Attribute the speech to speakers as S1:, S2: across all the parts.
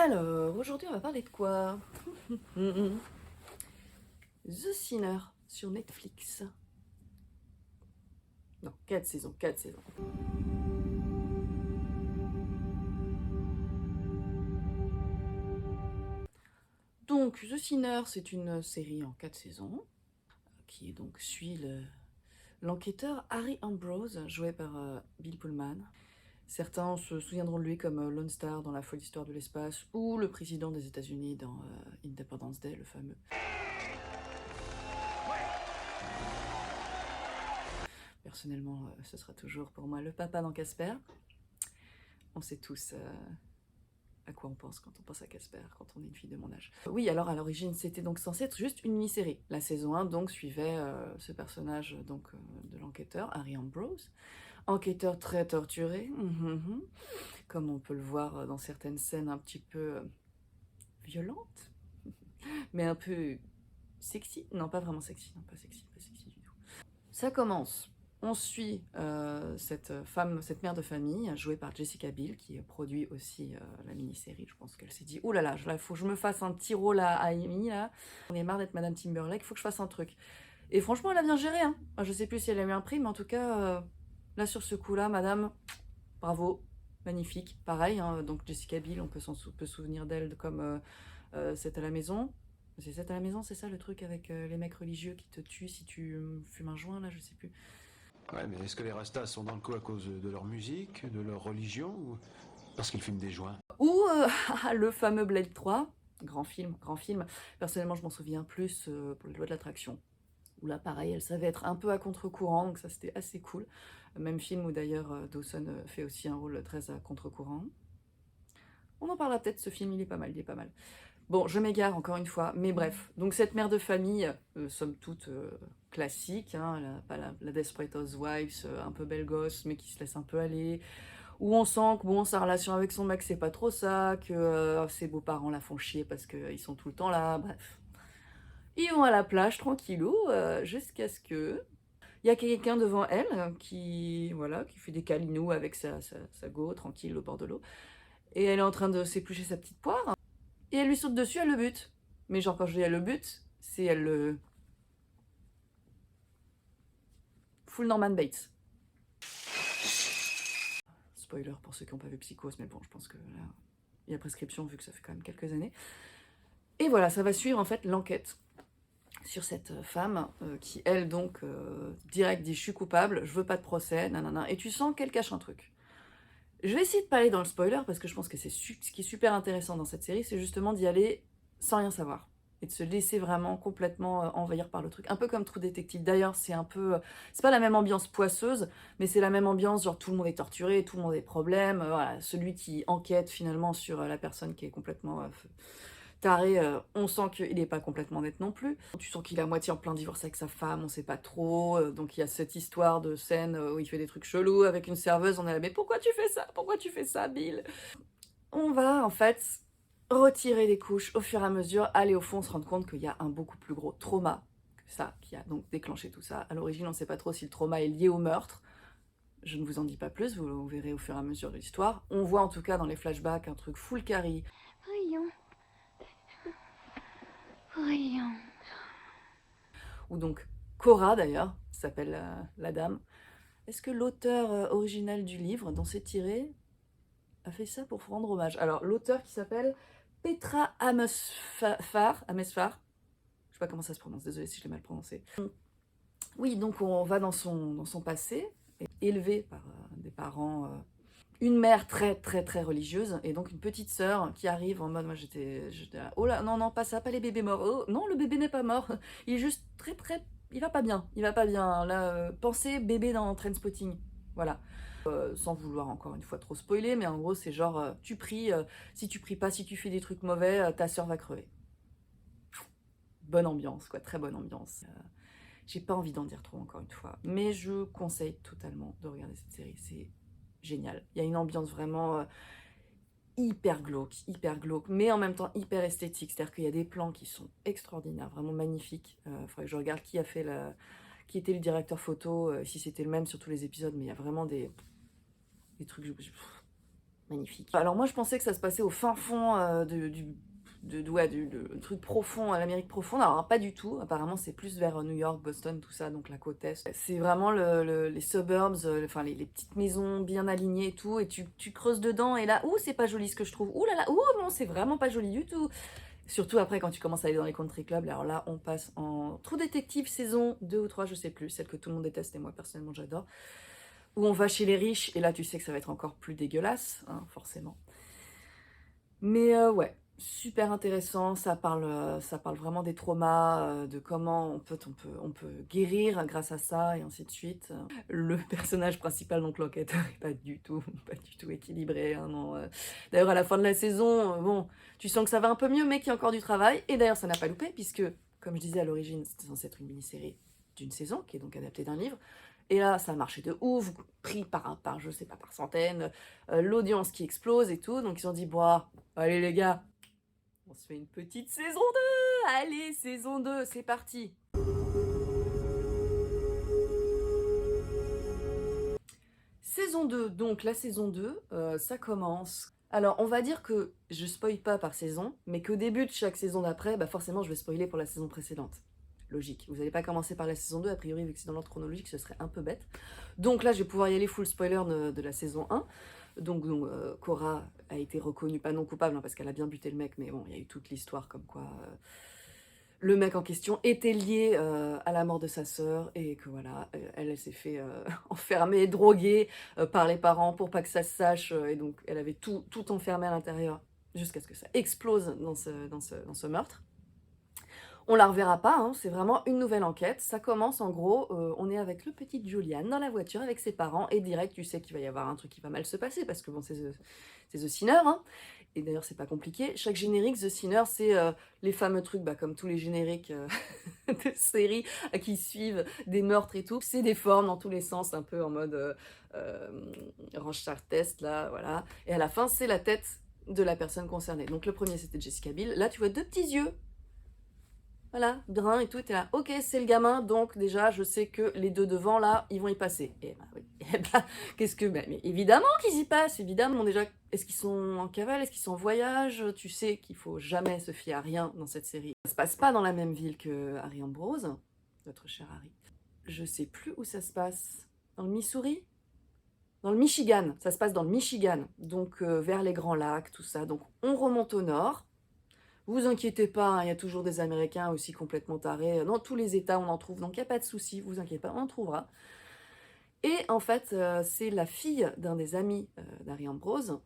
S1: Alors, aujourd'hui, on va parler de quoi? The Sinner sur Netflix. Non, 4 saisons, 4 saisons. Donc, The Sinner, c'est une série en 4 saisons qui donc suit l'enquêteur Harry Ambrose, joué par Bill Pullman. Certains se souviendront de lui comme Lone Star dans La folle histoire de l'espace ou le président des États-Unis dans Independence Day, le fameux. Personnellement, ce sera toujours pour moi le papa dans Casper. On sait tous à quoi on pense quand on pense à Casper, quand on est une fille de mon âge. Oui, alors à l'origine, c'était donc censé être juste une mini-série. La saison 1 donc suivait ce personnage donc de l'enquêteur, Harry Ambrose. Enquêteur très torturé, comme on peut le voir dans certaines scènes un petit peu violentes, mais un peu sexy. Non, pas vraiment sexy, non, pas sexy du tout. Ça commence. On suit cette mère de famille, jouée par Jessica Biel, qui produit aussi la mini-série. Je pense qu'elle s'est dit, oh là là, il faut que je me fasse un petit rôle à Amy, là. On est marre d'être Madame Timberlake, il faut que je fasse un truc. Et franchement, elle a bien géré, hein. Je sais plus si elle a eu un prix, mais en tout cas, là, sur ce coup-là, madame, bravo, magnifique. Pareil, hein, donc Jessica Biel, on peut se souvenir d'elle comme C'est à la maison. C'est à la maison, c'est ça le truc avec les mecs religieux qui te tuent si tu fumes un joint, là, je sais plus.
S2: Ouais, mais est-ce que les Rastas sont dans le coup à cause de leur musique, de leur religion, ou parce qu'ils fument des joints?
S1: Ou le fameux Blade 3, grand film, grand film. Personnellement, je m'en souviens plus pour les lois de l'attraction. Où là, pareil, elle savait être un peu à contre-courant, donc ça c'était assez cool. Même film où d'ailleurs Dawson fait aussi un rôle très à contre-courant. On en parlera peut-être, ce film, il est pas mal, il est pas mal. Bon, je m'égare encore une fois, mais bref. Donc cette mère de famille, somme toute classique, hein, pas la Desperate Housewives, un peu belle gosse, mais qui se laisse un peu aller, où on sent que bon, sa relation avec son mec, c'est pas trop ça, que ses beaux-parents la font chier parce qu'ils sont tout le temps là, bref. Ils vont à la plage, tranquillou, jusqu'à ce que... Il y a quelqu'un devant elle voilà, qui fait des câlinous avec sa go, tranquille, au bord de l'eau. Et elle est en train de s'éplucher sa petite poire. Et elle lui saute dessus, elle le bute. Mais genre, quand je dis elle le bute, c'est elle le... Full Norman Bates. Spoiler pour ceux qui n'ont pas vu Psychose, mais bon, je pense que là, il y a prescription vu que ça fait quand même quelques années. Et voilà, ça va suivre en fait l'enquête sur cette femme qui, elle, donc, direct dit « je suis coupable, je veux pas de procès, nanana ». Et tu sens qu'elle cache un truc. Je vais essayer de pas aller dans le spoiler, parce que je pense que c'est ce qui est super intéressant dans cette série, c'est justement d'y aller sans rien savoir. Et de se laisser vraiment complètement envahir par le truc. Un peu comme True Detective. D'ailleurs, c'est un peu... c'est pas la même ambiance poisseuse, mais c'est la même ambiance, genre tout le monde est torturé, tout le monde a des problèmes. Voilà, celui qui enquête finalement sur la personne qui est complètement taré, on sent qu'il n'est pas complètement net non plus. Tu sens qu'il est à moitié en plein divorce avec sa femme, on sait pas trop. Donc il y a cette histoire de scène où il fait des trucs chelous avec une serveuse. On est là, mais pourquoi tu fais ça? Pourquoi tu fais ça, Bill? On va en fait retirer les couches au fur et à mesure, aller au fond, se rendre compte qu'il y a un beaucoup plus gros trauma que ça, qui a donc déclenché tout ça. À l'origine, on ne sait pas trop si le trauma est lié au meurtre. Je ne vous en dis pas plus, vous verrez au fur et à mesure de l'histoire. On voit en tout cas dans les flashbacks un truc full carry.
S3: Voyons. Voyons.
S1: Ou donc Cora d'ailleurs, s'appelle la dame. Est-ce que l'auteur original du livre, dont c'est tiré, a fait ça pour rendre hommage? Alors, l'auteur qui s'appelle Petra Amesfar, je sais pas comment ça se prononce, désolée si je l'ai mal prononcé. Oui, donc on va dans son passé, élevé par des parents, une mère très très très religieuse, et donc une petite sœur qui arrive en mode, moi j'étais là, oh là, non, non, pas ça, pas les bébés morts, oh, non, le bébé n'est pas mort, il est juste très très, il va pas bien, là, pensez bébé dans Trainspotting, voilà. Sans vouloir encore une fois trop spoiler, mais en gros c'est genre, tu pries, si tu pries pas, si tu fais des trucs mauvais, ta sœur va crever. Bonne ambiance, quoi, très bonne ambiance. J'ai pas envie d'en dire trop encore une fois, mais je conseille totalement de regarder cette série, c'est génial. Il y a une ambiance vraiment hyper glauque, mais en même temps hyper esthétique, c'est-à-dire qu'il y a des plans qui sont extraordinaires, vraiment magnifiques. Faudrait que je regarde qui était le directeur photo, si c'était le même sur tous les épisodes, mais il y a vraiment des trucs Magnifique. Alors moi je pensais que ça se passait au fin fond du truc profond, à l'Amérique profonde. Alors pas du tout, apparemment c'est plus vers New York, Boston, tout ça, donc la côte est. C'est vraiment les suburbs, enfin les petites maisons bien alignées et tout, et tu creuses dedans et là, ouh c'est pas joli ce que je trouve, ouh là là, ouh non c'est vraiment pas joli du tout. Surtout après quand tu commences à aller dans les country clubs, alors là on passe en True Detective saison 2 ou 3, je sais plus, celle que tout le monde déteste et moi personnellement j'adore. Où on va chez les riches, et là tu sais que ça va être encore plus dégueulasse, hein, forcément. Mais ouais, super intéressant, ça parle vraiment des traumas, de comment on peut guérir grâce à ça, et ainsi de suite. Le personnage principal, donc l'enquêteur, est pas du tout équilibré, hein, non. D'ailleurs, à la fin de la saison, bon, tu sens que ça va un peu mieux, mais qu'il y a encore du travail, et d'ailleurs, ça n'a pas loupé, puisque, comme je disais à l'origine, c'était censé être une mini-série d'une saison, qui est donc adaptée d'un livre. Et là, ça a marché de ouf, pris par je sais pas, par centaines, l'audience qui explose et tout. Donc ils ont dit, bon, allez les gars, on se fait une petite saison 2. Allez, saison 2, c'est parti. Saison 2, donc la saison 2, ça commence. Alors, on va dire que je spoil pas par saison, mais qu'au début de chaque saison d'après, bah forcément, je vais spoiler pour la saison précédente. Logique. Vous n'allez pas commencer par la saison 2, a priori, vu que c'est dans l'ordre chronologique, ce serait un peu bête. Donc là, je vais pouvoir y aller full spoiler de la saison 1. Donc Cora a été reconnue, pas non coupable, hein, parce qu'elle a bien buté le mec, mais bon, il y a eu toute l'histoire comme quoi le mec en question était lié à la mort de sa sœur, et que voilà, elle s'est fait enfermer, droguer par les parents pour pas que ça se sache, et donc elle avait tout enfermé à l'intérieur, jusqu'à ce que ça explose dans ce meurtre. On la reverra pas, hein, c'est vraiment une nouvelle enquête. Ça commence en gros, on est avec le petit Julian dans la voiture avec ses parents, et direct tu sais qu'il va y avoir un truc qui va mal se passer parce que bon c'est The Sinner, hein. Et d'ailleurs c'est pas compliqué. Chaque générique The Sinner c'est les fameux trucs, bah, comme tous les génériques de séries qui suivent des meurtres et tout. C'est des formes dans tous les sens, un peu en mode Rorschach test là, voilà. Et à la fin c'est la tête de la personne concernée. Donc le premier c'était Jessica Biel. Là tu vois deux petits yeux. Voilà, brun et tout, t'es là, ok, c'est le gamin, donc déjà, je sais que les deux devant, là, ils vont y passer. Et bah oui, et bah, qu'est-ce que... Bah, mais évidemment qu'ils y passent, évidemment. Déjà, est-ce qu'ils sont en cavale, est-ce qu'ils sont en voyage? Tu sais qu'il faut jamais se fier à rien dans cette série. Ça se passe pas dans la même ville que Harry Ambrose, notre cher Harry. Je sais plus où ça se passe. Dans le Missouri? Dans le Michigan, ça se passe dans le Michigan, donc vers les Grands Lacs, tout ça. Donc on remonte au nord. Vous inquiétez pas, hein, il y a toujours des Américains aussi complètement tarés. Dans tous les États, on en trouve, donc il n'y a pas de souci, vous inquiétez pas, on en trouvera. Et en fait, c'est la fille d'un des amis d'Harry Ambrose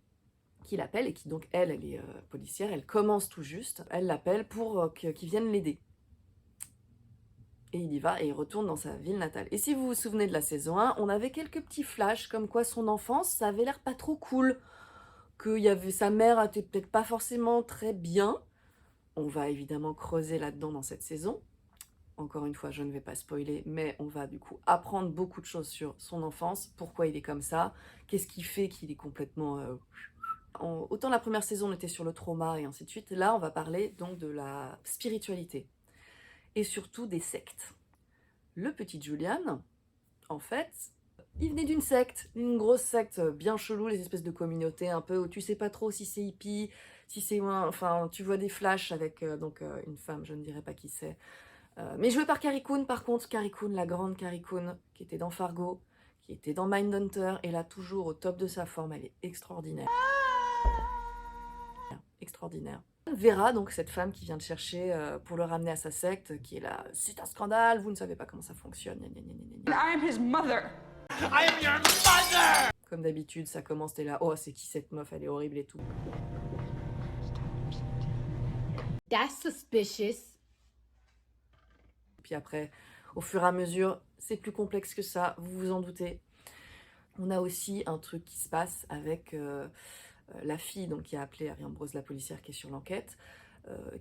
S1: qui l'appelle, et qui donc, elle est policière, elle commence tout juste, elle l'appelle pour qu'il vienne l'aider. Et il y va, et il retourne dans sa ville natale. Et si vous vous souvenez de la saison 1, on avait quelques petits flashs, comme quoi son enfance, ça avait l'air pas trop cool, que sa mère était peut-être pas forcément très bien. On va évidemment creuser là-dedans dans cette saison. Encore une fois, je ne vais pas spoiler, mais on va du coup apprendre beaucoup de choses sur son enfance, pourquoi il est comme ça, qu'est-ce qui fait qu'il est complètement... Autant la première saison, on était sur le trauma et ainsi de suite, là on va parler donc de la spiritualité, et surtout des sectes. Le petit Julian, en fait, il venait d'une secte, une grosse secte bien chelou, les espèces de communautés un peu où tu sais pas trop si c'est hippie, si c'est... Enfin, tu vois des flashs avec une femme, je ne dirais pas qui c'est. Mais jouée par Carrie Coon, par contre, Carrie Coon, la grande Carrie Coon, qui était dans Fargo, qui était dans Mindhunter, et là toujours au top de sa forme, elle est extraordinaire. Extraordinaire. Vera, donc cette femme qui vient de chercher pour le ramener à sa secte, qui est là, c'est un scandale, vous ne savez pas comment ça fonctionne.
S3: I am his mother.
S4: I am your mother!
S1: Comme d'habitude, ça commence, t'es là, oh c'est qui cette meuf, elle est horrible et tout.
S5: That's suspicious.
S1: Puis après, au fur et à mesure, c'est plus complexe que ça, vous vous en doutez. On a aussi un truc qui se passe avec la fille donc, qui a appelé Harry Ambrose, la policière qui est sur l'enquête,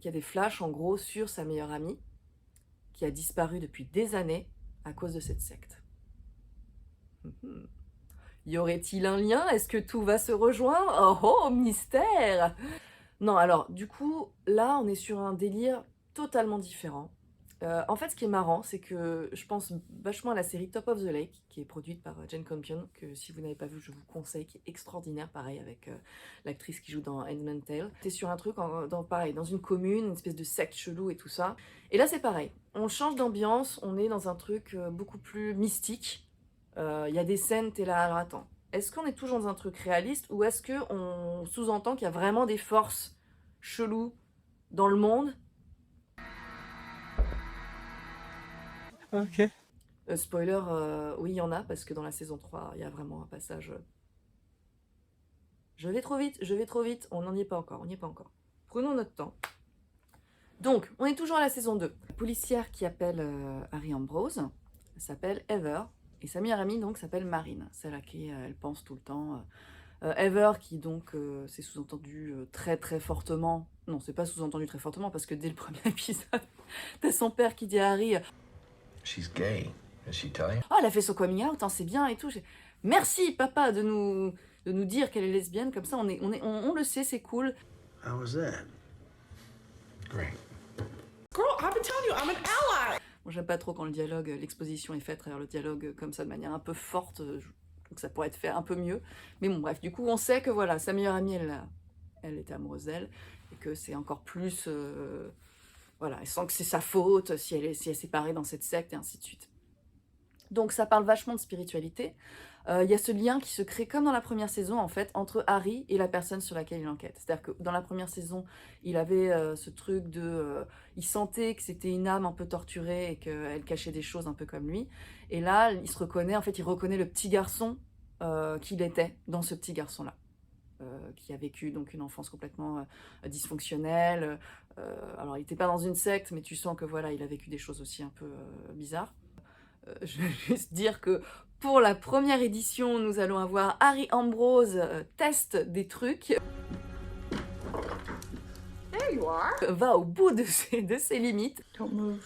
S1: qui a des flashs en gros sur sa meilleure amie, qui a disparu depuis des années à cause de cette secte. Y aurait-il un lien? Est-ce que tout va se rejoindre? Oh, mystère! Non, alors, du coup, là, on est sur un délire totalement différent. En fait, ce qui est marrant, c'est que je pense vachement à la série Top of the Lake, qui est produite par Jane Campion, que si vous n'avez pas vu, je vous conseille, qui est extraordinaire, pareil, avec l'actrice qui joue dans Handmaid's Tale. C'est sur un truc, pareil, dans une commune, une espèce de secte chelou et tout ça. Et là, c'est pareil. On change d'ambiance, on est dans un truc beaucoup plus mystique. Il y a des scènes, t'es là, alors attends, est-ce qu'on est toujours dans un truc réaliste, ou est-ce qu'on sous-entend qu'il y a vraiment des forces cheloues dans le monde?
S6: Ok.
S1: Spoiler, oui, il y en a, parce que dans la saison 3, il y a vraiment un passage... Je vais trop vite, on n'en y est pas encore, on n'y est pas encore. Prenons notre temps. Donc, on est toujours à la saison 2. La policière qui appelle Harry Ambrose s'appelle Heather, et sa meilleure amie, donc, s'appelle Marine, celle à qui elle pense tout le temps. Heather, qui donc, c'est sous-entendu très très fortement... Non, c'est pas sous-entendu très fortement, parce que dès le premier épisode, t'as son père qui dit à Harry...
S7: She's gay. Did she tell you?
S1: Oh, elle a fait son coming out, hein, c'est bien et tout. Merci, papa, de nous dire qu'elle est lesbienne, comme ça, on le sait, c'est cool.
S7: How was that? Great.
S3: Girl, I've been telling you, I'm an ally.
S1: Moi, j'aime pas trop quand le dialogue, l'exposition est faite à travers le dialogue comme ça, de manière un peu forte. Je trouve que ça pourrait être fait un peu mieux. Mais bon, bref, du coup, on sait que voilà, sa meilleure amie, elle était amoureuse d'elle, et que c'est encore plus... voilà, elle sent que c'est sa faute si elle s'est parée dans cette secte, et ainsi de suite. Donc ça parle vachement de spiritualité. Il y a ce lien qui se crée comme dans la première saison, en fait, entre Harry et la personne sur laquelle il enquête. C'est-à-dire que dans la première saison, il avait ce truc de... il sentait que c'était une âme un peu torturée et qu'elle cachait des choses un peu comme lui. Et là, il se reconnaît, en fait, il reconnaît le petit garçon qu'il était dans ce petit garçon-là. Qui a vécu donc une enfance complètement dysfonctionnelle. Alors, il n'était pas dans une secte, mais tu sens que voilà, il a vécu des choses aussi un peu bizarres. Je vais juste dire que pour la première édition, nous allons avoir Harry Ambrose teste des trucs.
S3: There you are.
S1: Va au bout de ses limites.
S3: Don't move.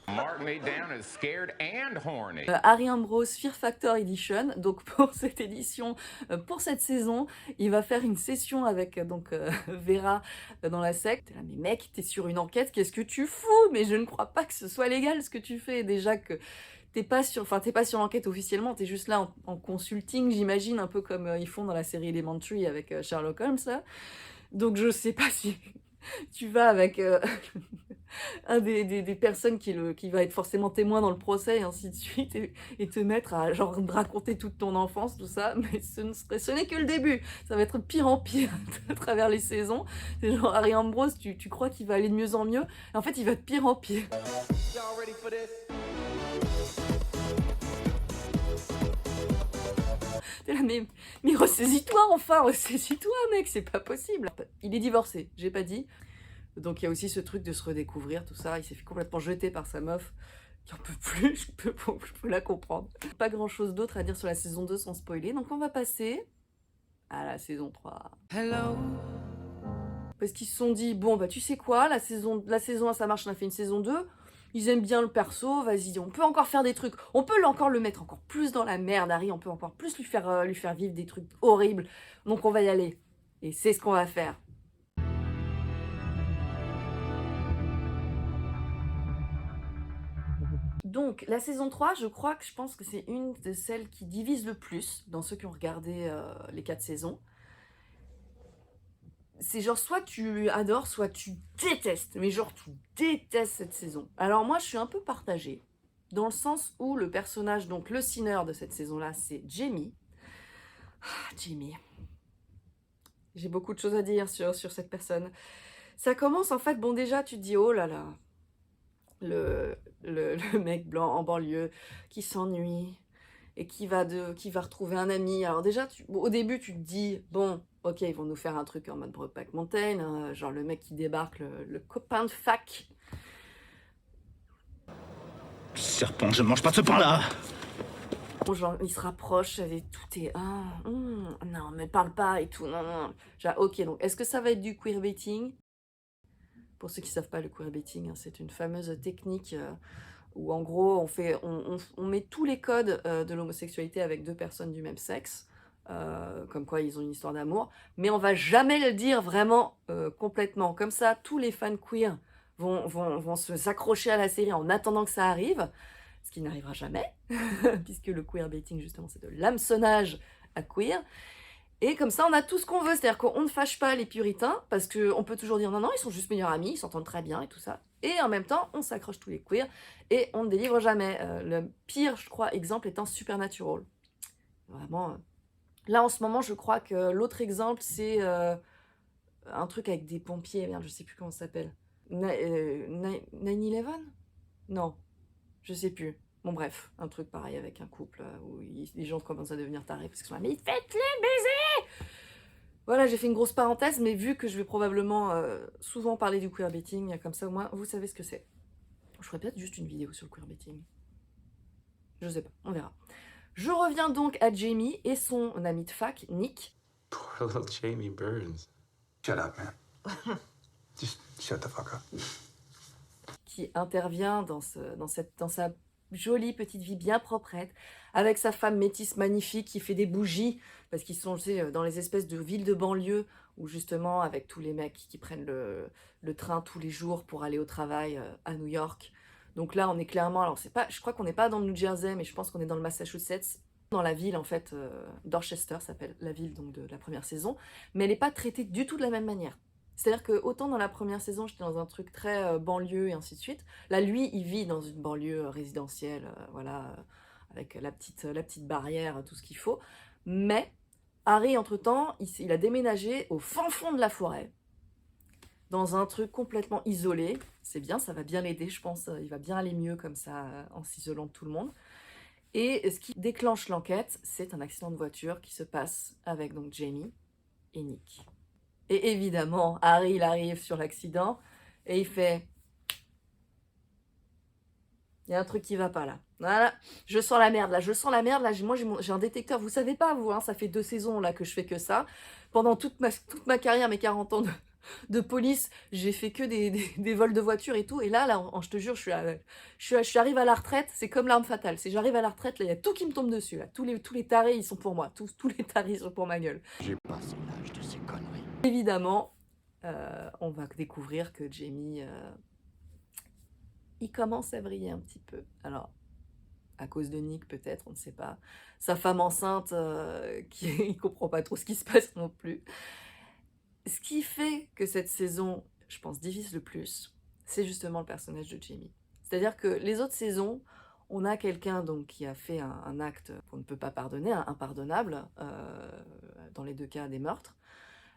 S4: Mark me down as scared and horny.
S1: Harry Ambrose Fear Factor Edition. Donc pour cette édition, pour cette saison, il va faire une session avec Vera dans la secte. T'es là, mais mec, t'es sur une enquête, qu'est-ce que tu fous? Mais je ne crois pas que ce soit légal ce que tu fais. Déjà que t'es pas sur l'enquête officiellement, t'es juste là en consulting, j'imagine, un peu comme ils font dans la série Elementary avec Sherlock Holmes. Là. Donc je sais pas si tu vas avec un des personnes qui va être forcément témoin dans le procès et ainsi de suite, et te mettre à genre raconter toute ton enfance, tout ça, mais ce n'est que le début, ça va être de pire en pire à travers les saisons. C'est genre Harry Ambrose, tu crois qu'il va aller de mieux en mieux, et en fait il va de pire en pire.
S4: Y'all ready for this?
S1: T'es là, mais ressaisis-toi enfin, ressaisis-toi mec, c'est pas possible. Il est divorcé, j'ai pas dit. Donc il y a aussi ce truc de se redécouvrir, tout ça. Il s'est fait complètement jeter par sa meuf, qui en peut plus, je peux la comprendre. Pas grand chose d'autre à dire sur la saison 2 sans spoiler, donc on va passer à la saison 3. Hello. Parce qu'ils se sont dit, bon bah tu sais quoi, la saison 1 ça marche, on a fait une saison 2. Ils aiment bien le perso, vas-y, on peut encore faire des trucs. On peut encore le mettre encore plus dans la merde, Harry, on peut encore plus lui faire vivre des trucs horribles. Donc on va y aller. Et c'est ce qu'on va faire. Donc, la saison 3, je pense que c'est une de celles qui divise le plus dans ceux qui ont regardé les 4 saisons. C'est genre, soit tu adores, soit tu détestes. Mais genre, tu détestes cette saison. Alors moi, je suis un peu partagée. Dans le sens où le personnage, donc le Sinner de cette saison-là, c'est Jamie. Ah, Jamie. J'ai beaucoup de choses à dire sur cette personne. Ça commence, en fait, bon déjà, tu te dis, oh là là. Le mec blanc en banlieue qui s'ennuie et qui va retrouver un ami. Alors déjà, au début, tu te dis, bon, ok, ils vont nous faire un truc en mode Brokeback Mountain, hein, genre le mec qui débarque, le copain de fac.
S6: Serpent, je ne mange pas de ce pain-là.
S1: Bon, genre, il se rapproche, et tout est, non, mais parle pas et tout, non. Genre, ok, donc, est-ce que ça va être du queerbaiting? Pour ceux qui ne savent pas, le queerbaiting, hein, c'est une fameuse technique où en gros on met tous les codes de l'homosexualité avec deux personnes du même sexe, comme quoi ils ont une histoire d'amour, mais on va jamais le dire vraiment complètement. Comme ça, tous les fans queer vont s'accrocher à la série en attendant que ça arrive, ce qui n'arrivera jamais, puisque le queerbaiting, justement, c'est de l'hameçonnage à queer. Et comme ça, on a tout ce qu'on veut, c'est-à-dire qu'on ne fâche pas les puritains, parce qu'on peut toujours dire non, non, ils sont juste meilleurs amis, ils s'entendent très bien et tout ça. Et en même temps, on s'accroche tous les queers, et on ne délivre jamais. Le pire, je crois, exemple étant Supernatural. Vraiment. Là, en ce moment, je crois que l'autre exemple, c'est un truc avec des pompiers, merde, je sais plus comment ça s'appelle. 9/11 ? Non, je sais plus. Bon bref, un truc pareil avec un couple où les gens commencent à devenir tarés parce qu'ils sont là, mais faites-les baiser! Voilà, j'ai fait une grosse parenthèse, mais vu que je vais probablement souvent parler du queerbaiting, comme ça au moins vous savez ce que c'est. Je ferai peut-être juste une vidéo sur le queerbaiting. Je sais pas, on verra. Je reviens donc à Jamie et son ami de fac, Nick.
S2: Poor little Jamie Burns.
S7: Shut up, man. Just shut the fuck up.
S1: Qui intervient dans sa jolie petite vie bien proprette, avec sa femme métisse magnifique qui fait des bougies, parce qu'ils sont dans les espèces de villes de banlieue, où justement, avec tous les mecs qui prennent le train tous les jours pour aller au travail à New York. Donc là, on est clairement, alors je crois qu'on n'est pas dans le New Jersey, mais je pense qu'on est dans le Massachusetts, dans la ville en fait, Dorchester s'appelle la ville donc de la première saison, mais elle n'est pas traitée du tout de la même manière. C'est-à-dire que autant dans la première saison, j'étais dans un truc très banlieue et ainsi de suite. Là, lui, il vit dans une banlieue résidentielle, voilà, avec la petite barrière, tout ce qu'il faut. Mais Harry, entre-temps, il a déménagé au fin fond de la forêt, dans un truc complètement isolé. C'est bien, ça va bien l'aider, je pense. Il va bien aller mieux comme ça, en s'isolant de tout le monde. Et ce qui déclenche l'enquête, c'est un accident de voiture qui se passe avec donc Jamie et Nick. Et évidemment, Harry, il arrive sur l'accident et il fait... Il y a un truc qui va pas là. Voilà, je sens la merde là, moi j'ai un détecteur, vous savez pas vous, hein, ça fait 2 saisons là que je fais que ça. Pendant toute ma carrière, mes 40 ans de police, j'ai fait que des vols de voiture et tout. Et là je te jure, je arrive à la retraite, c'est comme l'arme fatale. C'est j'arrive à la retraite, là, il y a tout qui me tombe dessus. Là. Tous les tarés, ils sont pour moi. Tous les tarés, ils sont pour ma gueule.
S2: J'ai pas son âge de ces conneries.
S1: Évidemment, on va découvrir que Jamie, il commence à briller un petit peu. Alors, à cause de Nick peut-être, on ne sait pas. Sa femme enceinte, qui ne comprend pas trop ce qui se passe non plus. Ce qui fait que cette saison, je pense, divise le plus, c'est justement le personnage de Jamie. C'est-à-dire que les autres saisons, on a quelqu'un donc qui a fait un acte qu'on ne peut pas pardonner, impardonnable, dans les 2 cas des meurtres.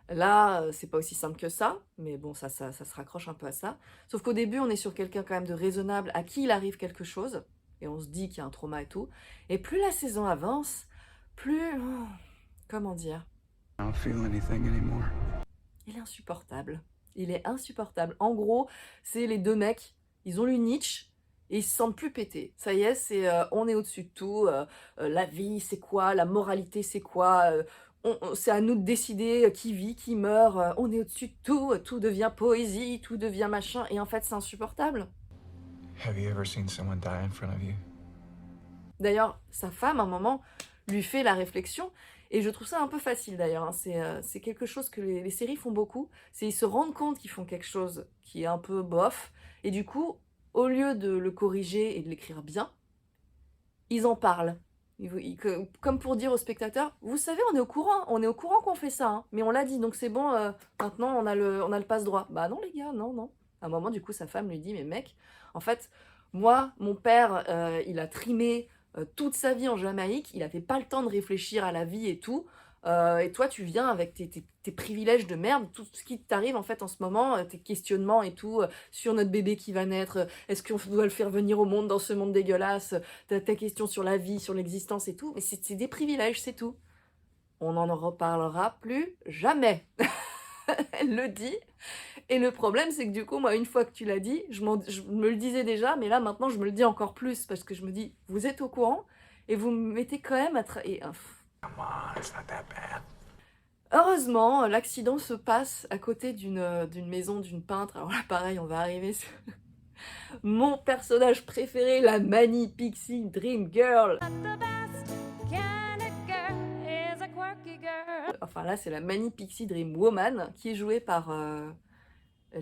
S1: Là, c'est pas aussi simple que ça, mais bon, ça se raccroche un peu à ça. Sauf qu'au début, on est sur quelqu'un quand même de raisonnable, à qui il arrive quelque chose, et on se dit qu'il y a un trauma et tout. Et plus la saison avance, plus... comment dire ?
S2: I don't feel anything anymore.
S1: Il est insupportable. Il est insupportable. En gros, c'est les 2 mecs, ils ont lu Nietzsche, et ils se sentent plus pétés. Ça y est, c'est on est au-dessus de tout, la vie c'est quoi, la moralité c'est quoi, c'est à nous de décider qui vit, qui meurt, on est au-dessus de tout, tout devient poésie, tout devient machin, et en fait c'est insupportable.
S7: Have you ever seen someone die in front of you?
S1: D'ailleurs, sa femme, à un moment, lui fait la réflexion, et je trouve ça un peu facile d'ailleurs, hein. C'est quelque chose que les séries font beaucoup, c'est ils se rendent compte qu'ils font quelque chose qui est un peu bof, et du coup, au lieu de le corriger et de l'écrire bien, ils en parlent. Comme pour dire aux spectateurs, vous savez, on est au courant qu'on fait ça, hein, mais on l'a dit, donc c'est bon, maintenant on a le passe-droit. Bah non les gars, non. À un moment, du coup, sa femme lui dit, mais mec, en fait, moi, mon père, il a trimé toute sa vie en Jamaïque, il avait pas le temps de réfléchir à la vie et tout, et toi, tu viens avec tes privilèges de merde, tout ce qui t'arrive en fait en ce moment, tes questionnements et tout, sur notre bébé qui va naître, est-ce qu'on doit le faire venir au monde dans ce monde dégueulasse, ta question sur la vie, sur l'existence et tout, mais c'est des privilèges, c'est tout. On n'en reparlera plus jamais. Elle le dit, et le problème c'est que du coup, moi, une fois que tu l'as dit, je me le disais déjà, mais là maintenant je me le dis encore plus, parce que je me dis, vous êtes au courant, et vous me mettez quand même à
S7: Come on, it's not that bad.
S1: Heureusement, l'accident se passe à côté d'une maison d'une peintre. Alors là, pareil, on va arriver sur mon personnage préféré, la Mani Pixie Dream Girl. Enfin là, c'est la Mani Pixie Dream Woman qui est jouée par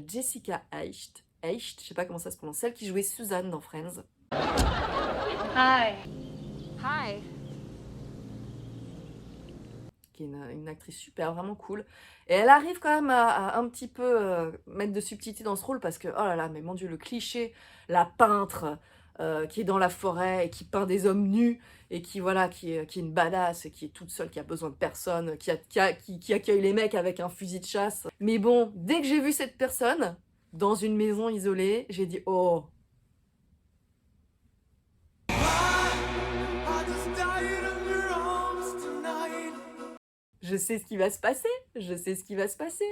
S1: Jessica Hecht. Echt, je sais pas comment ça se prononce, celle qui jouait Suzanne dans Friends.
S5: Hi.
S3: Hi.
S1: Qui est une actrice super, vraiment cool. Et elle arrive quand même à un petit peu mettre de subtilité dans ce rôle parce que, oh là là, mais mon Dieu, le cliché, la peintre qui est dans la forêt et qui peint des hommes nus et qui, voilà, qui est une badass et qui est toute seule, qui a besoin de personne, qui accueille les mecs avec un fusil de chasse. Mais bon, dès que j'ai vu cette personne dans une maison isolée, j'ai dit, oh, je sais ce qui va se passer, je sais ce qui va se passer.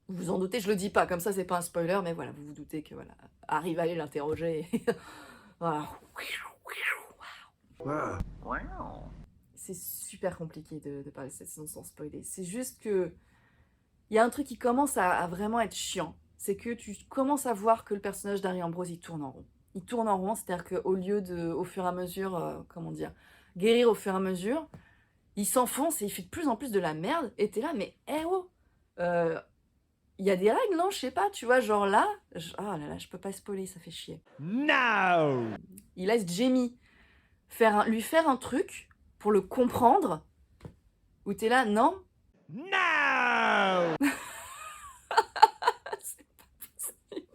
S1: Vous vous en doutez, je le dis pas, comme ça c'est pas un spoiler, mais voilà, vous vous doutez que voilà, Harry va aller l'interroger. Et voilà.
S7: Wow.
S1: C'est super compliqué de parler de cette saison sans spoiler. C'est juste que il y a un truc qui commence à vraiment être chiant. C'est que tu commences à voir que le personnage d'Harry Ambrose, il tourne en rond. Il tourne en rond, c'est-à-dire qu'au lieu de, au fur et à mesure, comment dire, guérir au fur et à mesure, il s'enfonce et il fait de plus en plus de la merde. Et t'es là, mais eh oh il y a des règles, non? Je sais pas, tu vois, genre là... Ah là là, je peux pas spoiler, ça fait chier.
S6: No!
S1: Il laisse Jamie lui faire un truc pour le comprendre, où t'es là, non?
S6: No!
S1: C'est pas possible.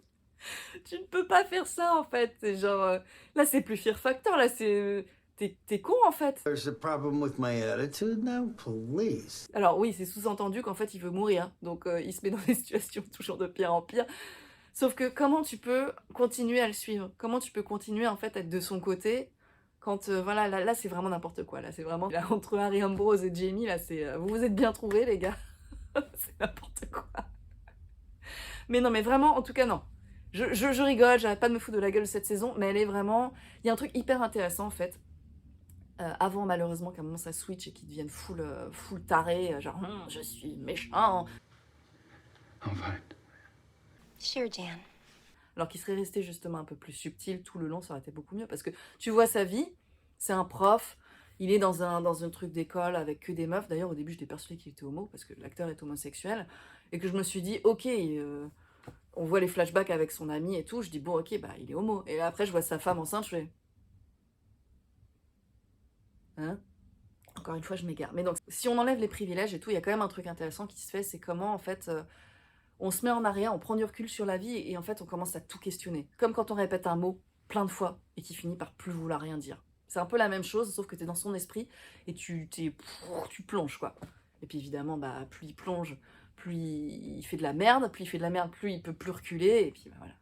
S1: Tu ne peux pas faire ça, en fait. C'est genre... là, c'est plus Fear Factor, là, c'est... T'es con, en fait.
S7: There's a problem with my attitude now? Please.
S1: Alors oui, c'est sous-entendu qu'en fait, il veut mourir. Donc, il se met dans des situations toujours de pire en pire. Sauf que comment tu peux continuer à le suivre? Comment tu peux continuer, en fait, à être de son côté quand, voilà, là c'est vraiment n'importe quoi. Là, c'est vraiment... Là, entre Harry Ambrose et Jamie, là, c'est... vous vous êtes bien trouvés, les gars. C'est n'importe quoi. Mais non, mais vraiment, en tout cas, non. Je rigole, j'arrête pas de me foutre de la gueule de cette saison, mais elle est vraiment... Il y a un truc hyper intéressant, en fait. Avant, malheureusement, qu'à un moment ça switch et qu'ils deviennent full taré, genre je suis méchant.
S7: All right.
S8: Sure, Jan.
S1: Alors qu'il serait resté justement un peu plus subtil tout le long, ça aurait été beaucoup mieux. Parce que tu vois sa vie, c'est un prof, il est dans un truc d'école avec que des meufs. D'ailleurs, au début, j'étais persuadée qu'il était homo parce que l'acteur est homosexuel. Et que je me suis dit, ok, on voit les flashbacks avec son ami et tout. Je dis, bon, ok, bah il est homo. Et après, je vois sa femme enceinte, je fais. Hein? Encore une fois, je m'égare. Mais donc, si on enlève les privilèges et tout, il y a quand même un truc intéressant qui se fait, c'est comment, en fait, on se met en arrière, on prend du recul sur la vie, et en fait, on commence à tout questionner. Comme quand on répète un mot plein de fois, et qui finit par plus vouloir rien dire. C'est un peu la même chose, sauf que t'es dans son esprit, et tu plonges, quoi. Et puis évidemment, bah, plus il plonge, plus il fait de la merde, plus il fait de la merde, plus il peut plus reculer, et puis bah, voilà.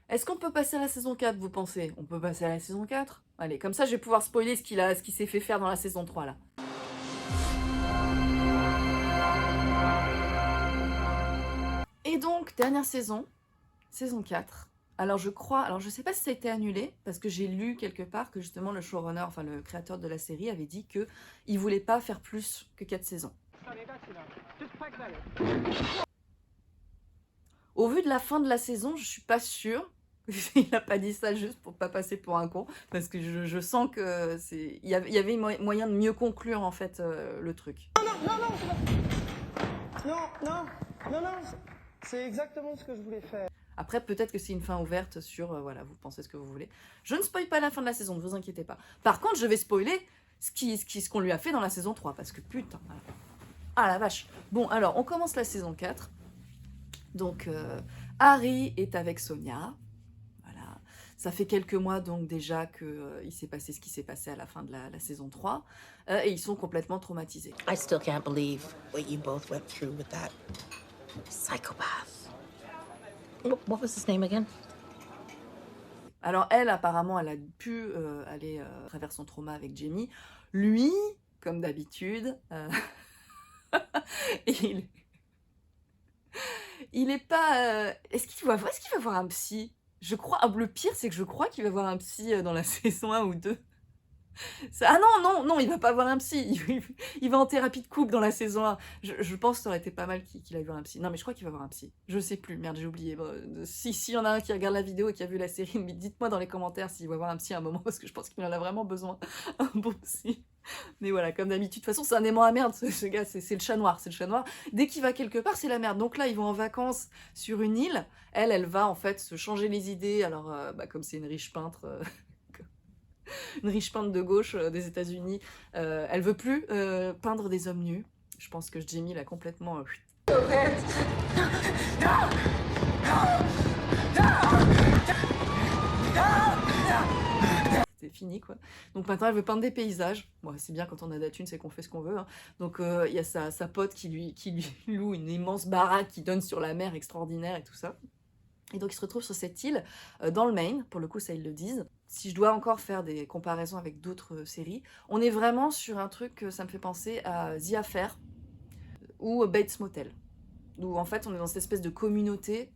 S1: Est-ce qu'on peut passer à la saison 4, vous pensez? On peut passer à la saison 4? Allez, comme ça, je vais pouvoir spoiler ce qu'il s'est fait faire dans la saison 3, là. Et donc, dernière saison, saison 4. Alors, je sais pas si ça a été annulé, parce que j'ai lu quelque part que justement le showrunner, enfin le créateur de la série, avait dit qu'il voulait pas faire plus que 4 saisons. Au vu de la fin de la saison, je suis pas sûre. Il n'a pas dit ça juste pour pas passer pour un con, parce que je sens que il y avait moyen de mieux conclure en fait le truc.
S9: Non, c'est exactement ce que je voulais faire.
S1: Après, peut-être que c'est une fin ouverte sur, voilà, vous pensez ce que vous voulez. Je ne spoil pas la fin de la saison, ne vous inquiétez pas. Par contre, je vais spoiler ce qu'on lui a fait dans la saison 3, parce que putain, voilà. Ah la vache. Bon, alors, on commence la saison 4. Donc, Harry est avec Sonia. Voilà. Ça fait quelques mois, donc, déjà qu'il s'est passé ce qui s'est passé à la fin de la saison 3. Et ils sont complètement traumatisés.
S8: I still can't believe what you both went through with that psychopath. What was his name again?
S1: Alors, elle, apparemment, elle a pu aller à travers son trauma avec Jamie. Lui, comme d'habitude, il est pas... Est-ce qu'il va voir un psy? Je crois... Le pire, c'est que je crois qu'il va voir un psy dans la saison 1 ou 2. Ah non, il va pas voir un psy, il va en thérapie de couple dans la saison 1. Je pense que ça aurait été pas mal qu'il aille voir un psy. Non, mais je crois qu'il va voir un psy. Je sais plus, merde, j'ai oublié. Bon, si y en a un qui regarde la vidéo et qui a vu la série, mais dites-moi dans les commentaires s'il va voir un psy à un moment, parce que je pense qu'il en a vraiment besoin, un bon psy. Mais voilà, comme d'habitude, de toute façon, c'est un aimant à merde, ce gars, c'est le chat noir, c'est le chat noir. Dès qu'il va quelque part, c'est la merde. Donc là, ils vont en vacances sur une île. Elle va en fait se changer les idées. Alors, comme c'est une riche peintre... une riche peintre de gauche des États-Unis. Elle veut plus peindre des hommes nus. Je pense que Jamie l'a complètement... C'est fini, quoi. Donc maintenant, elle veut peindre des paysages. Bon, c'est bien, quand on a de la thune, c'est qu'on fait ce qu'on veut. Hein. Donc il y a sa pote qui lui loue une immense baraque qui donne sur la mer extraordinaire et tout ça. Et donc, ils se retrouvent sur cette île, dans le Maine, pour le coup, ça, ils le disent. Si je dois encore faire des comparaisons avec d'autres séries, on est vraiment sur un truc, ça me fait penser à The Affair ou Bates Motel, où en fait, on est dans cette espèce de communauté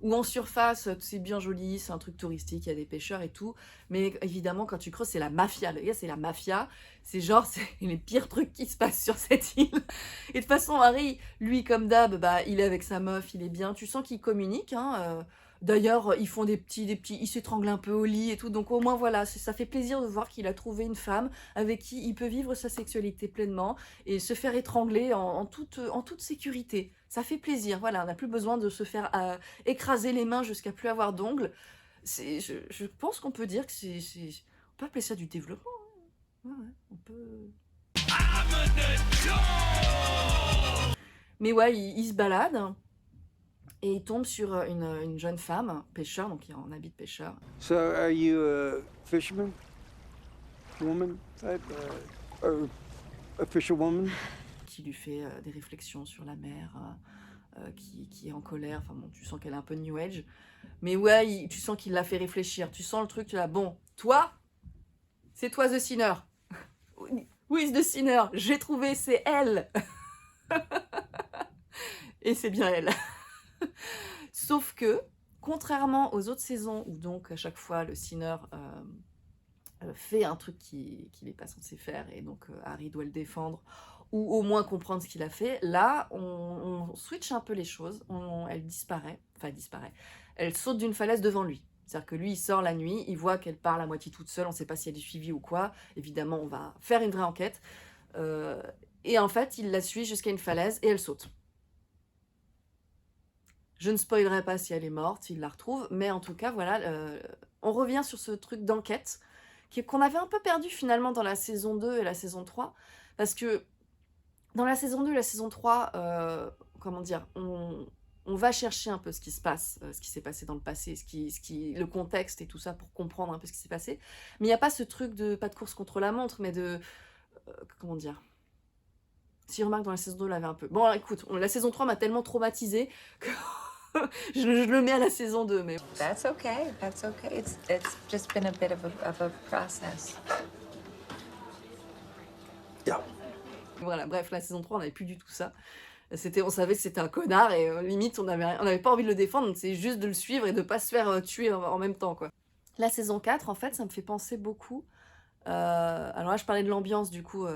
S1: où en surface, c'est bien joli, c'est un truc touristique, il y a des pêcheurs et tout, mais évidemment, quand tu creuses, c'est la mafia, les gars, c'est la mafia, c'est genre, c'est les pires trucs qui se passent sur cette île. Et de toute façon, Harry, lui, comme d'hab, il est avec sa meuf, il est bien, tu sens qu'ils communiquent, hein, d'ailleurs, ils font des petits, ils s'étranglent un peu au lit et tout, donc au moins, voilà, ça fait plaisir de voir qu'il a trouvé une femme avec qui il peut vivre sa sexualité pleinement et se faire étrangler en toute sécurité. Ça fait plaisir, voilà, on n'a plus besoin de se faire écraser les mains jusqu'à plus avoir d'ongles. Je pense qu'on peut dire que c'est... On peut appeler ça du développement. Hein. Ouais, on peut... Mais ouais, il se balade et il tombe sur une jeune femme, pêcheur, donc il est en habit de pêcheur.
S7: So, are you a fisherman? Woman type? Or a fisherwoman?
S1: Qui lui fait des réflexions sur la mer, qui est en colère. Enfin bon, tu sens qu'elle est un peu New Age. Mais ouais, tu sens qu'il l'a fait réfléchir. Tu sens le truc, tu l'as. Bon, toi, c'est toi The Sinner. Who is the Sinner? J'ai trouvé, c'est elle. Et c'est bien elle. Sauf que, contrairement aux autres saisons, où donc à chaque fois le Sinner fait un truc qu'il n'est pas censé faire, et donc Harry doit le défendre, ou au moins comprendre ce qu'il a fait, là, on switch un peu les choses, elle disparaît, elle saute d'une falaise devant lui. C'est-à-dire que lui, il sort la nuit, il voit qu'elle parle à moitié toute seule, on ne sait pas si elle est suivie ou quoi, évidemment, on va faire une vraie enquête, et en fait, il la suit jusqu'à une falaise, et elle saute. Je ne spoilerai pas si elle est morte, s'il la retrouve, mais en tout cas, voilà, on revient sur ce truc d'enquête, qu'on avait un peu perdu finalement dans la saison 2 et la saison 3, parce que dans la saison 2 et la saison 3, comment dire, on va chercher un peu ce qui se passe, ce qui s'est passé dans le passé, le contexte et tout ça pour comprendre un peu ce qui s'est passé. Mais il n'y a pas ce truc de, pas de course contre la montre, mais de, comment dire, si remarque dans la saison 2, on l'avait un peu. Bon, écoute, la saison 3 m'a tellement traumatisée que je le mets à la saison 2, mais...
S5: That's okay. That's okay. It's just been a bit of a process.
S7: Yeah.
S1: Voilà, bref, la saison 3, on n'avait plus du tout ça. On savait que c'était un connard et limite, on n'avait pas envie de le défendre, donc c'est juste de le suivre et de pas se faire tuer en même temps, quoi. La saison 4, en fait, ça me fait penser beaucoup... alors là, je parlais de l'ambiance, du coup,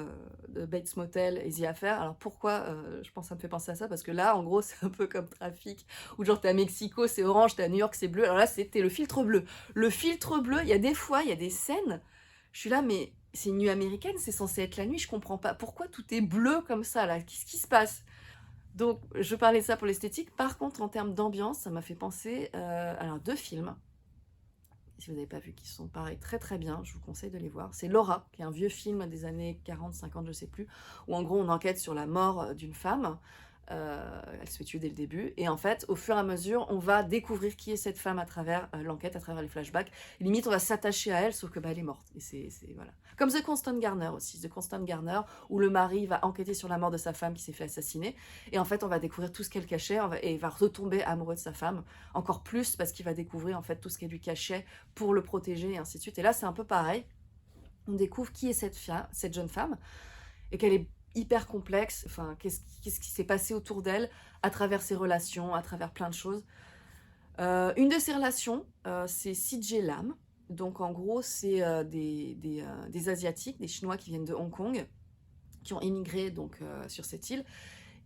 S1: de Bates Motel et The Affair. Alors pourquoi je pense que ça me fait penser à ça? Parce que là, en gros, c'est un peu comme Trafic, où genre t'es à Mexico, c'est orange, t'es à New York, c'est bleu. Alors là, c'était le filtre bleu. Le filtre bleu, il y a des fois, il y a des scènes, je suis là, mais c'est une nuit américaine, c'est censé être la nuit, je comprends pas. Pourquoi tout est bleu comme ça, là? Qu'est-ce qui se passe? Donc, je parlais de ça pour l'esthétique. Par contre, en termes d'ambiance, ça m'a fait penser à 2 films. Si vous n'avez pas vu, qui sont pareils très très bien, je vous conseille de les voir. C'est Laura, qui est un vieux film des années 40, 50, je sais plus, où en gros on enquête sur la mort d'une femme. Elle se fait tuer dès le début. Et en fait, au fur et à mesure, on va découvrir qui est cette femme à travers l'enquête, à travers les flashbacks. Et limite, on va s'attacher à elle, sauf que elle est morte. Et c'est voilà. Comme The Constant Garner aussi. The Constant Garner, où le mari va enquêter sur la mort de sa femme qui s'est fait assassiner. Et en fait, on va découvrir tout ce qu'elle cachait et il va retomber amoureux de sa femme. Encore plus parce qu'il va découvrir en fait tout ce qu'elle lui cachait pour le protéger et ainsi de suite. Et là, c'est un peu pareil. On découvre qui est cette jeune femme et qu'elle est hyper complexe, enfin, qu'est-ce qui s'est passé autour d'elle à travers ses relations, à travers plein de choses. Une de ces relations, c'est CJ Lamb, Donc en gros, c'est des Asiatiques, des Chinois qui viennent de Hong Kong, qui ont émigré donc, sur cette île,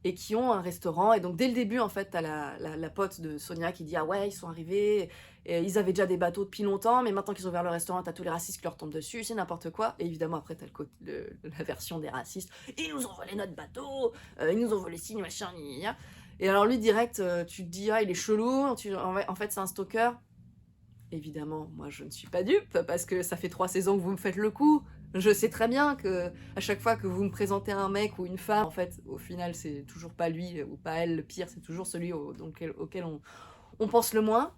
S1: et qui ont un restaurant. Et donc dès le début, en fait, t'as la pote de Sonia qui dit « Ah ouais, ils sont arrivés, et ils avaient déjà des bateaux depuis longtemps, mais maintenant qu'ils ont ouvert le restaurant, t'as tous les racistes qui leur tombent dessus, c'est n'importe quoi. » Et évidemment, après, t'as la version des racistes « Ils nous ont volé notre bateau, ils nous ont volé ci, machin, gna, gna, gna. » Et alors lui, direct, tu te dis « Ah, il est chelou, en fait, c'est un stalker. » Évidemment, moi, je ne suis pas dupe, parce que ça fait 3 saisons que vous me faites le coup. Je sais très bien que à chaque fois que vous me présentez un mec ou une femme, en fait, au final, c'est toujours pas lui ou pas elle le pire, c'est toujours celui auquel on pense le moins.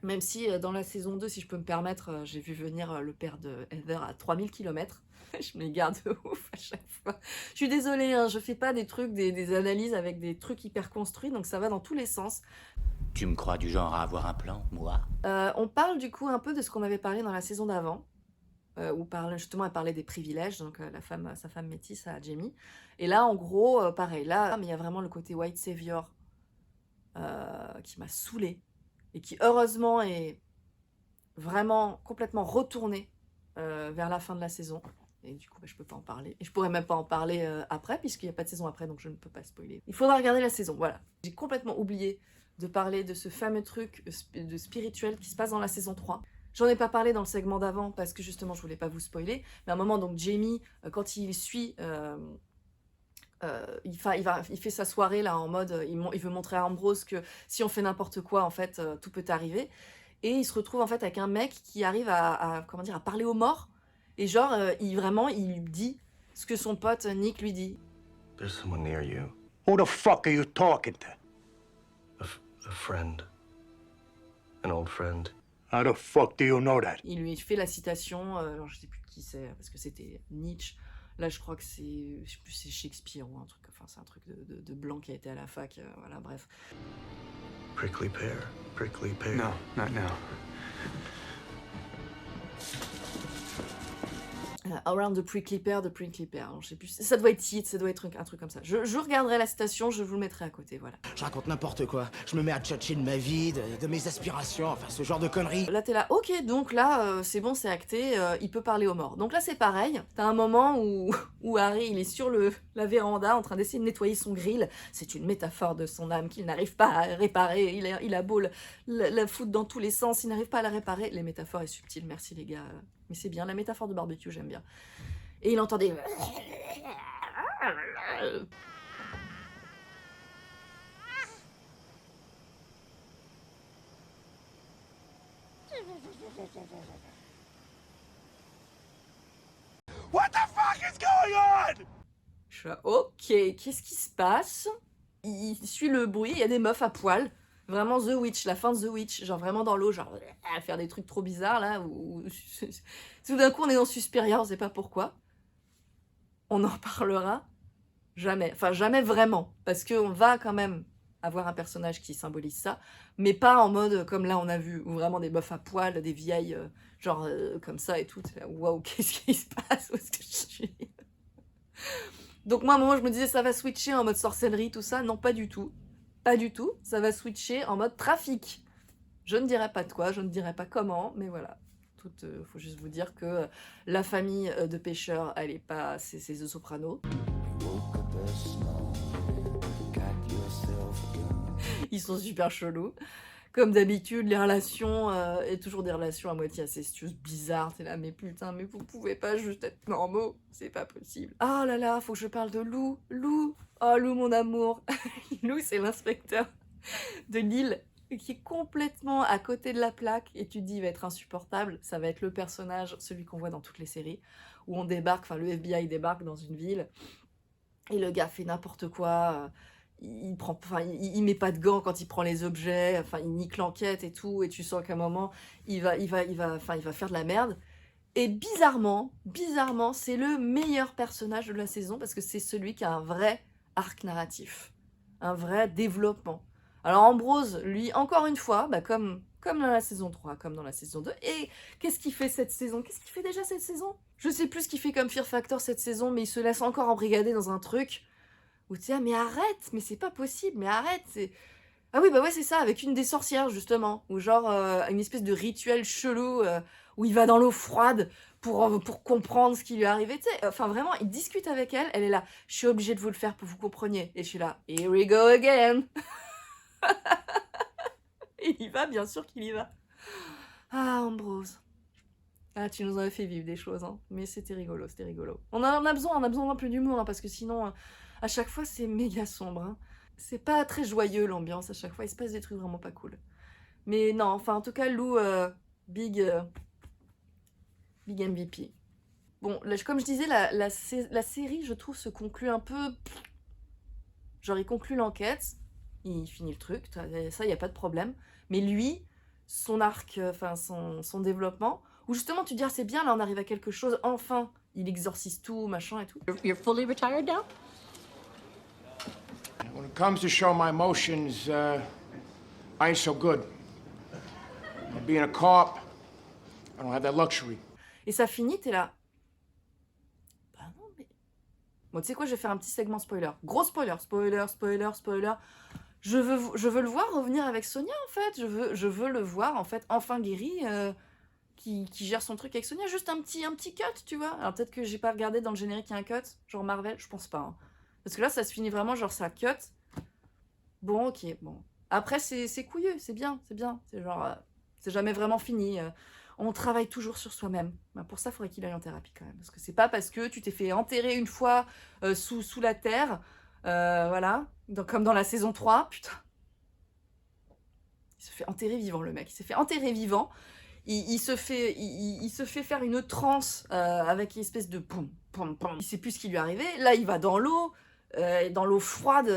S1: Même si dans la saison 2, si je peux me permettre, j'ai vu venir le père de Heather à 3000 km. Je me les garde de ouf à chaque fois. Je suis désolée, hein, je fais pas des trucs, des analyses avec des trucs hyper construits, donc ça va dans tous les sens.
S10: Tu me crois du genre à avoir un plan, moi?
S1: On parle du coup un peu de ce qu'on avait parlé dans la saison d'avant. Où justement elle parlait des privilèges, donc sa femme métisse à Jamie. Et là, en gros, pareil, là, mais il y a vraiment le côté white savior qui m'a saoulée et qui, heureusement, est vraiment complètement retourné vers la fin de la saison. Et du coup, je peux pas en parler. Et je pourrais même pas en parler après, puisqu'il n'y a pas de saison après, donc je ne peux pas spoiler. Il faudra regarder la saison, voilà. J'ai complètement oublié de parler de ce fameux truc de spirituel qui se passe dans la saison 3. J'en ai pas parlé dans le segment d'avant parce que justement je voulais pas vous spoiler, mais à un moment donc Jamie, quand il suit, il fait sa soirée là en mode, il veut montrer à Ambrose que si on fait n'importe quoi en fait tout peut arriver, et il se retrouve en fait avec un mec qui arrive à parler aux morts, et genre il lui dit ce que son pote Nick lui dit.
S7: There's someone near you.
S6: Who the fuck are you talking to?
S7: A friend. An old friend.
S6: How the fuck do you know that?
S1: Il lui fait la citation, alors je sais plus qui c'est, parce que c'était Nietzsche. Là, je crois que c'est, je sais plus, c'est Shakespeare ou un truc, enfin c'est un truc de blanc qui a été à la fac, voilà, bref.
S7: Prickly pear. Prickly pear.
S2: No, not now.
S1: Around the prickly pear, alors, je sais plus, ça doit être it, ça doit être un truc comme ça. Je regarderai la citation, je vous le mettrai à côté, voilà.
S9: Je raconte n'importe quoi. Je me mets à tchatcher de ma vie, de mes aspirations, enfin ce genre de conneries.
S1: Là, t'es là, ok, donc là, c'est bon, c'est acté, il peut parler aux morts. Donc là, c'est pareil, t'as un moment où Harry, il est sur la véranda en train d'essayer de nettoyer son grill. C'est une métaphore de son âme qu'il n'arrive pas à réparer. Il a beau la foutre dans tous les sens, il n'arrive pas à la réparer. Les métaphores est subtile, merci les gars. Mais c'est bien, la métaphore de barbecue, j'aime bien. Et il entendait...
S6: What the fuck is going on?
S1: Je suis là, ok, qu'est-ce qui se passe? Il suit le bruit, il y a des meufs à poil. Vraiment The Witch, la fin de The Witch, genre vraiment dans l'eau, genre à faire des trucs trop bizarres là, où tout d'un coup on est dans Suspiria, on sait pas pourquoi. On en parlera jamais, enfin jamais vraiment, parce qu'on va quand même avoir un personnage qui symbolise ça, mais pas en mode comme là on a vu, où vraiment des meufs à poil, des vieilles, genre comme ça et tout, waouh, qu'est-ce qui se passe, où est-ce que je suis? Donc moi à un moment je me disais ça va switcher en mode sorcellerie, tout ça, non pas du tout. Pas du tout, ça va switcher en mode trafic. Je ne dirai pas de quoi, je ne dirai pas comment, mais voilà. Faut juste vous dire que la famille de pêcheurs, elle est pas... C'est The Sopranos. Ils sont super chelous. Comme d'habitude, les relations, et toujours des relations à moitié incestueuses, bizarres. T'es là, mais putain, mais vous pouvez pas juste être normaux, c'est pas possible. Ah là là, faut que je parle de Lou. Lou, oh Lou, mon amour. Lou, c'est l'inspecteur de l'île qui est complètement à côté de la plaque, et tu te dis, il va être insupportable. Ça va être le personnage, celui qu'on voit dans toutes les séries, où on débarque, enfin le FBI débarque dans une ville, et le gars fait n'importe quoi. Il met pas de gants quand il prend les objets, enfin il nique l'enquête et tout, et tu sens qu'à un moment il va faire de la merde. Et bizarrement, c'est le meilleur personnage de la saison, parce que c'est celui qui a un vrai arc narratif, un vrai développement. Alors Ambrose, lui, encore une fois, bah comme dans la saison 3, comme dans la saison 2, et qu'est-ce qu'il fait cette saison? Qu'est-ce qu'il fait déjà cette saison? Je sais plus ce qu'il fait comme Fear Factor cette saison, mais il se laisse encore embrigader dans un truc où tu dis, ah, mais arrête, mais c'est pas possible, mais arrête, c'est... Ah oui, bah ouais, c'est ça, avec une des sorcières, justement, ou genre une espèce de rituel chelou où il va dans l'eau froide pour comprendre ce qui lui est arrivé, tu sais. Enfin, vraiment, il discute avec elle, elle est là, je suis obligée de vous le faire pour que vous compreniez. Et je suis là, here we go again. Il y va, bien sûr qu'il y va. Ah, Ambrose. Ah, tu nous as fait vivre des choses, hein. Mais c'était rigolo, c'était rigolo. On a besoin d'un peu d'humour, hein, parce que sinon, à chaque fois, c'est méga sombre, hein. C'est pas très joyeux, l'ambiance, à chaque fois, il se passe des trucs vraiment pas cool. Mais non, enfin, en tout cas, Lou, big MVP. Bon, là, comme je disais, la série, je trouve, se conclut un peu... Genre, il conclut l'enquête, il finit le truc, ça, il n'y a pas de problème. Mais lui, son arc, enfin, son développement, où justement, tu te dis, ah, c'est bien, là, on arrive à quelque chose, enfin, il exorcise tout, machin et tout.
S5: You're fully retired now?
S9: When it comes to show my emotions, I ain't so good. Being a cop, I don't have that luxury.
S1: Et ça finit, t'es là. Bah non, mais... Bon, tu sais quoi, je vais faire un petit segment spoiler. Gros spoiler. Je veux le voir revenir avec Sonia, en fait. Je veux le voir, en fait, enfin guéri, qui gère son truc avec Sonia. Juste un petit cut, tu vois. Alors peut-être que j'ai pas regardé dans le générique, il y a un cut. Genre Marvel, je pense pas. Hein. Parce que là, ça se finit vraiment, genre, ça cut. Bon, ok, bon. Après, c'est couilleux, c'est bien. C'est genre... c'est jamais vraiment fini. On travaille toujours sur soi-même. Ben, pour ça, il faudrait qu'il aille en thérapie quand même. Parce que c'est pas parce que tu t'es fait enterrer une fois sous la terre, voilà, comme dans la saison 3, putain. Il se fait enterrer vivant, le mec. Il s'est fait enterrer vivant. Il se fait faire une transe avec une espèce de poum, poum, poum. Il sait plus ce qui lui est arrivé. Là, il va dans l'eau froide.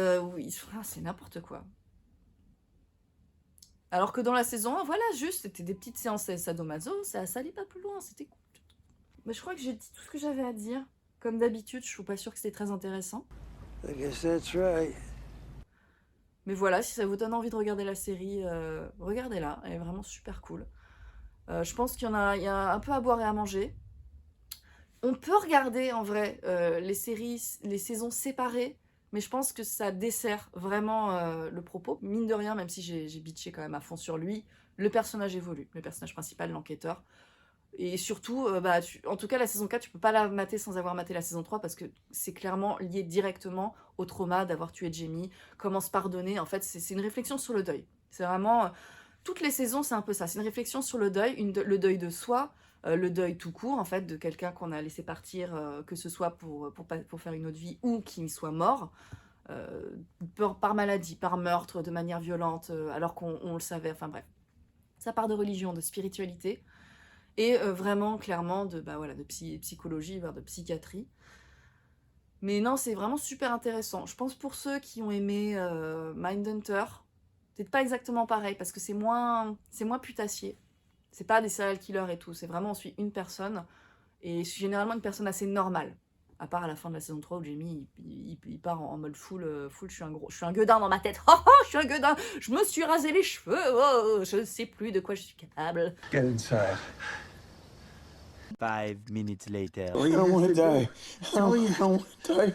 S1: C'est n'importe quoi. Alors que dans la saison 1, voilà, juste, c'était des petites séances sadomaso, ça allait pas plus loin, c'était cool. Mais je crois que j'ai dit tout ce que j'avais à dire. Comme d'habitude, je suis pas sûre que c'était très intéressant.
S6: I guess that's right.
S1: Mais voilà, si ça vous donne envie de regarder la série, regardez-la, elle est vraiment super cool. Je pense qu'il y a un peu à boire et à manger. On peut regarder, en vrai, les saisons séparées, mais je pense que ça dessert vraiment le propos. Mine de rien, même si j'ai bitché quand même à fond sur lui, le personnage évolue. Le personnage principal, l'enquêteur. Et surtout, en tout cas, la saison 4, tu peux pas la mater sans avoir maté la saison 3 parce que c'est clairement lié directement au trauma d'avoir tué Jamie. Comment se pardonner. En fait, c'est une réflexion sur le deuil. C'est vraiment... toutes les saisons, c'est un peu ça. C'est une réflexion sur le deuil, le deuil de soi, le deuil tout court, en fait, de quelqu'un qu'on a laissé partir, que ce soit pour faire une autre vie ou qu'il soit mort, par maladie, par meurtre, de manière violente, alors qu'on le savait, enfin bref. Ça part de religion, de spiritualité, et vraiment, clairement, de psychologie, voire de psychiatrie. Mais non, c'est vraiment super intéressant. Je pense pour ceux qui ont aimé Mindhunter, peut-être pas exactement pareil, parce que c'est moins putassier. C'est pas des serial killers et tout, c'est vraiment on suit une personne, et c'est généralement une personne assez normale. À part à la fin de la saison 3 où Jamie, il part en mode full, je suis un gueudin dans ma tête. Oh, je suis un gueudin, je me suis rasé les cheveux, oh, je ne sais plus de quoi je suis capable.
S7: Get inside.
S10: 5 minutes later.
S6: I don't want to die. I don't want to die.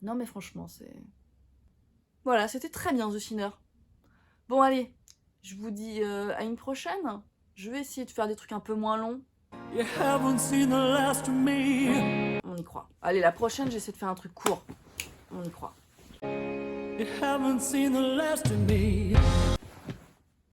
S1: Non mais franchement, c'est... Voilà, c'était très bien The Sinner. Bon allez, je vous dis à une prochaine. Je vais essayer de faire des trucs un peu moins longs.
S11: You haven't seen the last of me.
S1: On y croit. Allez, la prochaine, j'essaie de faire un truc court. On y croit.
S11: You haven't seen the last of me.